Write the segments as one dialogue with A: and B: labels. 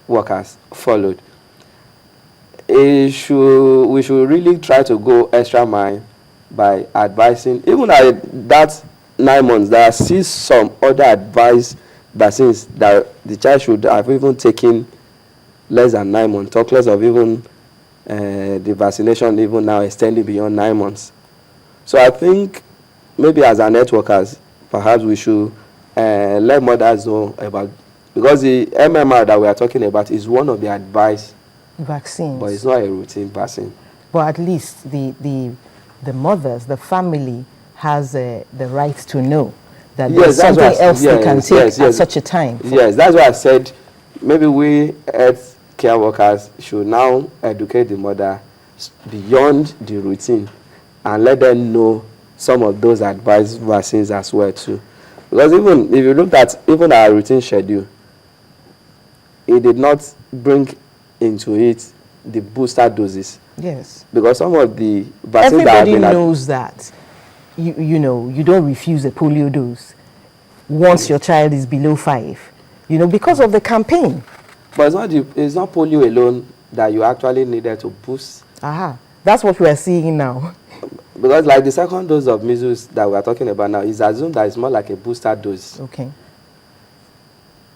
A: workers followed. We should really try to go extra mile by advising, even at that 9 months, there are still some other advice vaccines that the child should have even taken less than 9 months, talk less of even the vaccination even now extending beyond 9 months. So I think maybe as our networkers, perhaps we should let mothers know about, because the MMR that we are talking about is one of the advice
B: vaccines,
A: but it's not a routine vaccine.
B: But at least the mothers, the family has the right to know that there's something else they can take at such a time.
A: Yes, that's why I said maybe we health care workers should now educate the mother beyond the routine and let them know some of those advised vaccines as well too. Because even if you look at even our routine schedule, it did not bring into it the booster doses.
B: Yes.
A: Because some of the vaccines
B: everybody knows that you know you don't refuse a polio dose once your child is below 5, because of the campaign.
A: But it's not polio alone that you actually needed to boost.
B: That's what we are seeing now.
A: Because like the second dose of measles that we are talking about now is assumed that it's more like a booster dose.
B: Okay.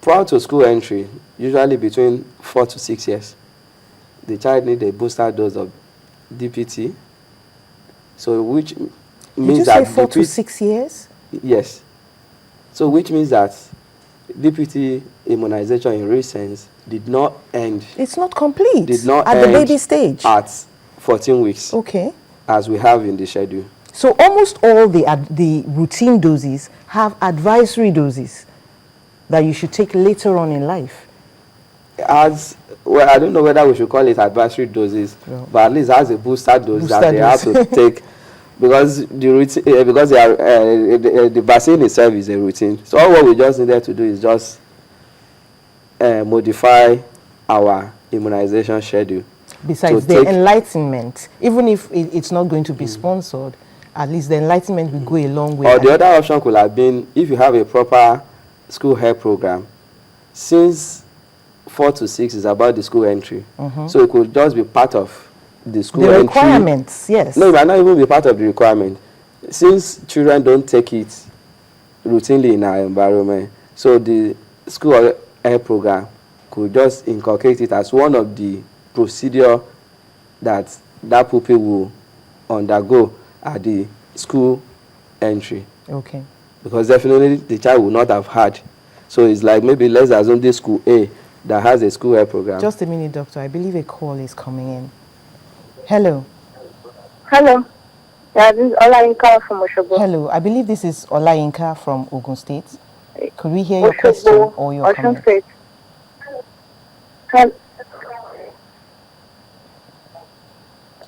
A: Prior to school entry, usually between 4 to 6 years, the child needs a booster dose of DPT. So which means that...
B: Did you say 4 to 6 years?
A: Yes. So which means that DPT immunization in real sense did not end.
B: It's not complete.
A: Did not
B: at
A: end
B: the baby stage.
A: At 14 weeks.
B: Okay.
A: As we have in the schedule.
B: So almost all the routine doses have advisory doses that you should take later on in life.
A: Well, I don't know whether we should call it advisory doses, but at least as a booster dose that they have to take, because the vaccine itself is a routine. So all what we just needed to do is just modify our immunization schedule.
B: Besides the enlightenment, even if it's not going to be sponsored, at least the enlightenment will go a long way.
A: Or the other option could have been, if you have a proper school health program, since 4 to 6 is about the school entry, so it could just be part of the school entry.
B: The requirements, yes.
A: No, it might not even be part of the requirement. Since children don't take it routinely in our environment, so the school health program could just inculcate it as one of the procedure that pupil will undergo at the school entry.
B: Okay.
A: Because definitely the child will not have had. So it's like maybe let's assume this school A that has a school health program.
B: Just a minute, doctor. I believe a call is coming in. Hello.
C: Hello. Yeah, this is Olayinka from Oshobo.
B: Hello. I believe this is Olayinka from Ogun State. Could we hear your question or your comment?
C: Osun State.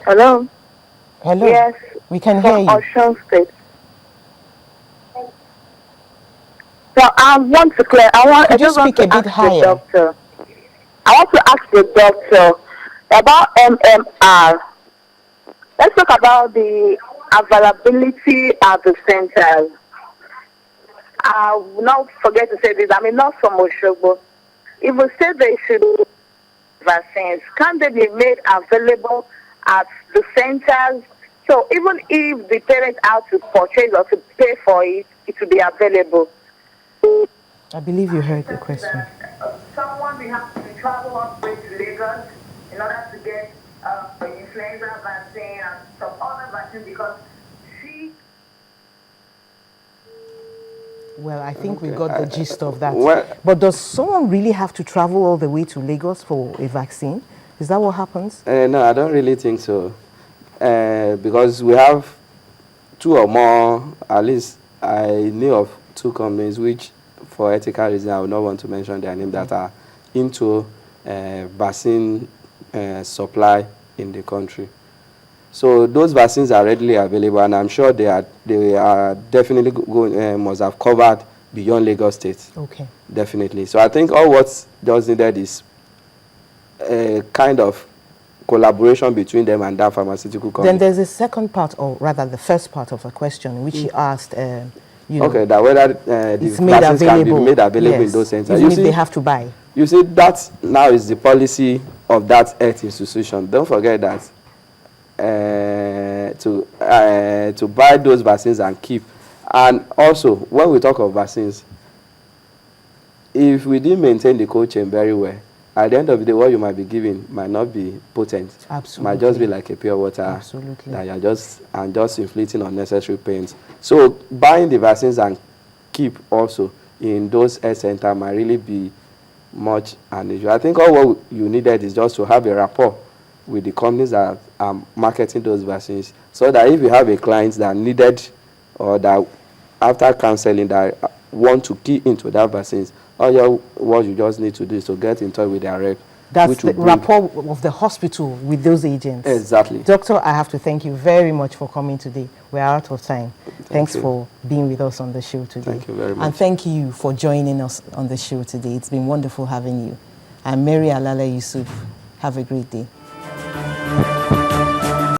C: Hello.
B: Hello.
C: Yes.
B: We can hear you.
C: Osun State. So I want to clear.
B: Could you speak a bit higher?
C: Doctor. I want to ask the doctor about MMR. Let's talk about the availability at the centers. I will not forget to say this. I'm not from Oshobo. If we say they should be vaccines, can they be made available at the centers? So even if the parents have to purchase or to pay for it, it will be available.
B: I believe you heard the question.
C: Someone will have to travel all the way to Lagos in order to get influenza vaccine and some other vaccine because she...
B: Well, I think we got the gist of that. But does someone really have to travel all the way to Lagos for a vaccine? Is that what happens?
A: No, I don't really think so. Because we have 2 or more, at least I knew of 2 companies which, for ethical reasons, I would not want to mention their name, that are into vaccine supply in the country. So those vaccines are readily available, and I'm sure they are definitely must have covered beyond Lagos State.
B: Okay. Definitely.
A: So I think all what's just needed is a kind of collaboration between them and that pharmaceutical company.
B: Then there's a second part, or rather the first part of the question, which he asked,
A: okay, that whether the vaccines can be made available in those centers.
B: Even if they have to buy.
A: You see, that now is the policy of that health institution. Don't forget that to buy those vaccines and keep. And also, when we talk of vaccines, if we didn't maintain the cold chain very well, at the end of the day, what you might be giving might not be potent.
B: Absolutely.
A: Might just be like a pure water.
B: Absolutely.
A: That you're just inflicting unnecessary pains. So buying the vaccines and keep also in those health centers might really be much an issue. I think all what you needed is just to have a rapport with the companies that are marketing those vaccines, so that if you have a client that needed or that after counseling that want to key into that vaccines, what you just need to do is to get in touch with their rep.
B: That's the rapport of the hospital with those agents.
A: Exactly.
B: Doctor, I have to thank you very much for coming today. We're out of time. Thanks for being with us on the show today.
A: Thank you very much.
B: And thank you for joining us on the show today. It's been wonderful having you. I'm Mary Alala Yusuf. Have a great day.